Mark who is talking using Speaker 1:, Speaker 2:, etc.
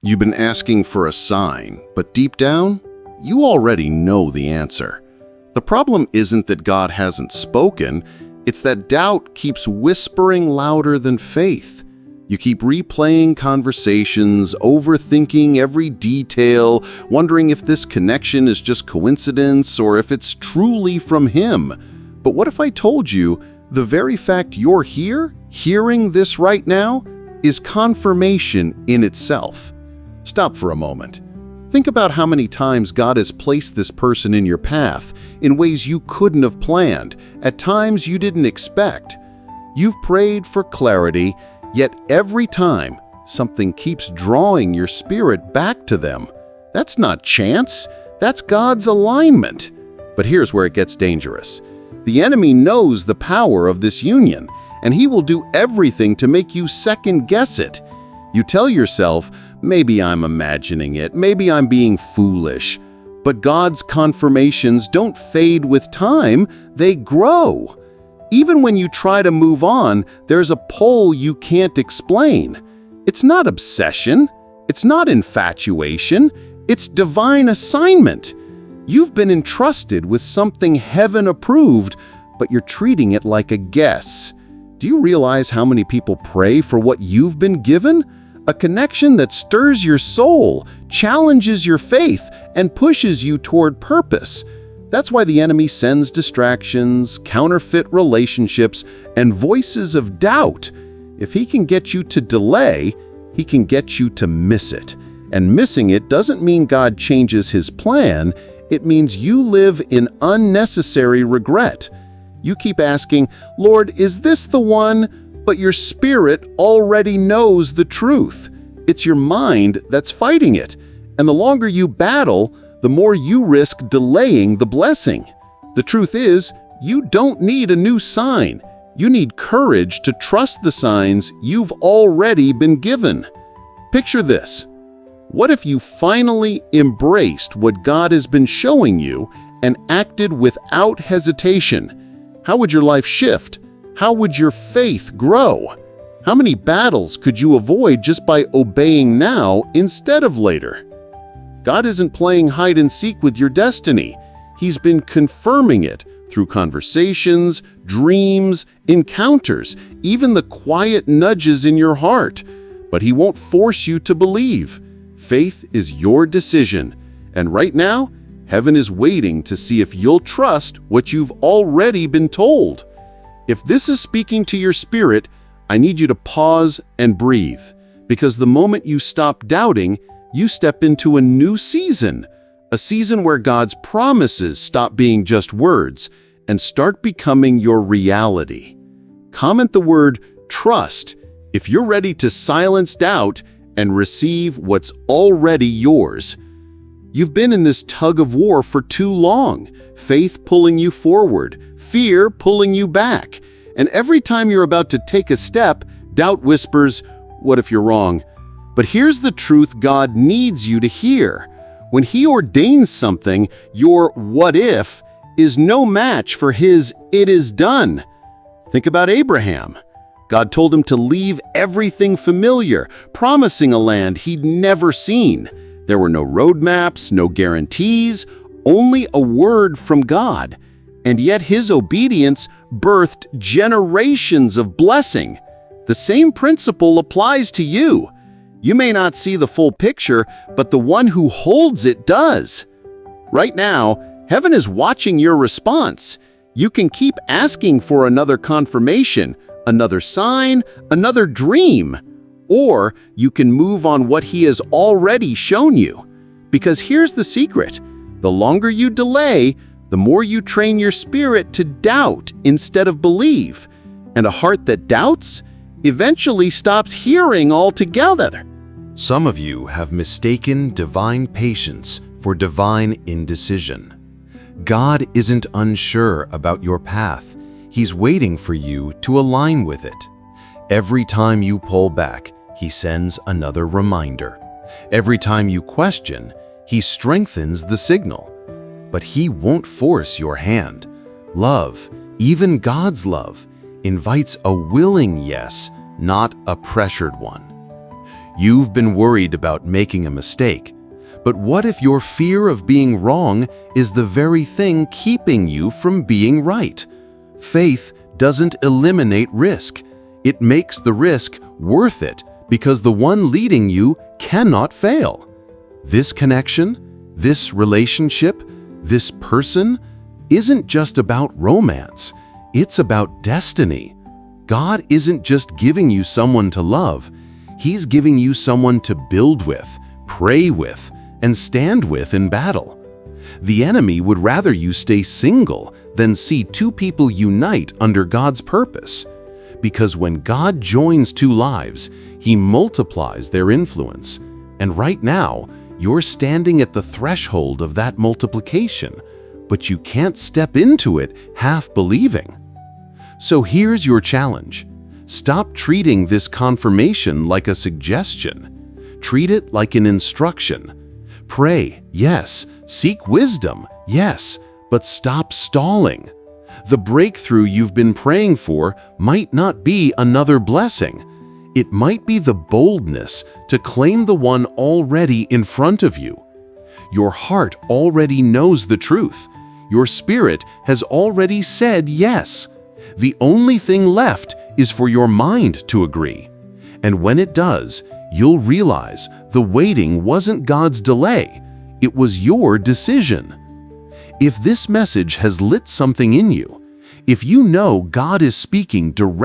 Speaker 1: You've been asking for a sign, but deep down, you already know the answer. The problem isn't that God hasn't spoken, it's that doubt keeps whispering louder than faith. You keep replaying conversations, overthinking every detail, wondering if this connection is just coincidence or if it's truly from Him. But what if I told you the very fact you're here, hearing this right now, is confirmation in itself? Stop for a moment. Think about how many times God has placed this person in your path in ways you couldn't have planned, at times you didn't expect. You've prayed for clarity, yet every time something keeps drawing your spirit back to them. That's not chance, that's God's alignment. But here's where it gets dangerous. The enemy knows the power of this union, and he will do everything to make you second-guess it. You tell yourself, maybe I'm imagining it, maybe I'm being foolish. But God's confirmations don't fade with time, they grow. Even when you try to move on, there's a pull you can't explain. It's not obsession, it's not infatuation, it's divine assignment. You've been entrusted with something heaven approved, but you're treating it like a guess. Do you realize how many people pray for what you've been given? A connection that stirs your soul, challenges your faith, and pushes you toward purpose. That's why the enemy sends distractions, counterfeit relationships, and voices of doubt. If he can get you to delay, he can get you to miss it. And missing it doesn't mean God changes his plan, it means you live in unnecessary regret. You keep asking, Lord, is this the one? But your spirit already knows the truth. It's your mind that's fighting it. And the longer you battle, the more you risk delaying the blessing. The truth is, you don't need a new sign. You need courage to trust the signs you've already been given. Picture this. What if you finally embraced what God has been showing you and acted without hesitation? How would your life shift? How would your faith grow? How many battles could you avoid just by obeying now instead of later? God isn't playing hide and seek with your destiny. He's been confirming it through conversations, dreams, encounters, even the quiet nudges in your heart. But He won't force you to believe. Faith is your decision. And right now, heaven is waiting to see if you'll trust what you've already been told. If this is speaking to your spirit, I need you to pause and breathe, because the moment you stop doubting, you step into a new season, a season where God's promises stop being just words and start becoming your reality. Comment the word trust if you're ready to silence doubt and receive what's already yours. You've been in this tug of war for too long, faith pulling you forward, fear pulling you back. And every time you're about to take a step, doubt whispers, what if you're wrong? But here's the truth God needs you to hear. When He ordains something, your what if is no match for His it is done. Think about Abraham. God told him to leave everything familiar, promising a land he'd never seen. There were no roadmaps, no guarantees, only a word from God. And yet his obedience birthed generations of blessing. The same principle applies to you. You may not see the full picture, but the one who holds it does. Right now, heaven is watching your response. You can keep asking for another confirmation, another sign, another dream. Or you can move on what He has already shown you. Because here's the secret. The longer you delay, the more you train your spirit to doubt instead of believe. And a heart that doubts eventually stops hearing altogether.
Speaker 2: Some of you have mistaken divine patience for divine indecision. God isn't unsure about your path. He's waiting for you to align with it. Every time you pull back, He sends another reminder. Every time you question, He strengthens the signal. But He won't force your hand. Love, even God's love, invites a willing yes, not a pressured one. You've been worried about making a mistake. But what if your fear of being wrong is the very thing keeping you from being right? Faith doesn't eliminate risk. It makes the risk worth it because the one leading you cannot fail. This connection, this relationship, this person isn't just about romance. It's about destiny. God isn't just giving you someone to love. He's giving you someone to build with, pray with, and stand with in battle. The enemy would rather you stay single than see two people unite under God's purpose. Because when God joins two lives, He multiplies their influence. And right now, you're standing at the threshold of that multiplication, but you can't step into it half believing. So here's your challenge. Stop treating this confirmation like a suggestion. Treat it like an instruction. Pray, yes. Seek wisdom, yes. But stop stalling. The breakthrough you've been praying for might not be another blessing. It might be the boldness to claim the one already in front of you. Your heart already knows the truth. Your spirit has already said yes. The only thing left is for your mind to agree. And when it does, you'll realize the waiting wasn't God's delay. It was your decision. If this message has lit something in you, if you know God is speaking directly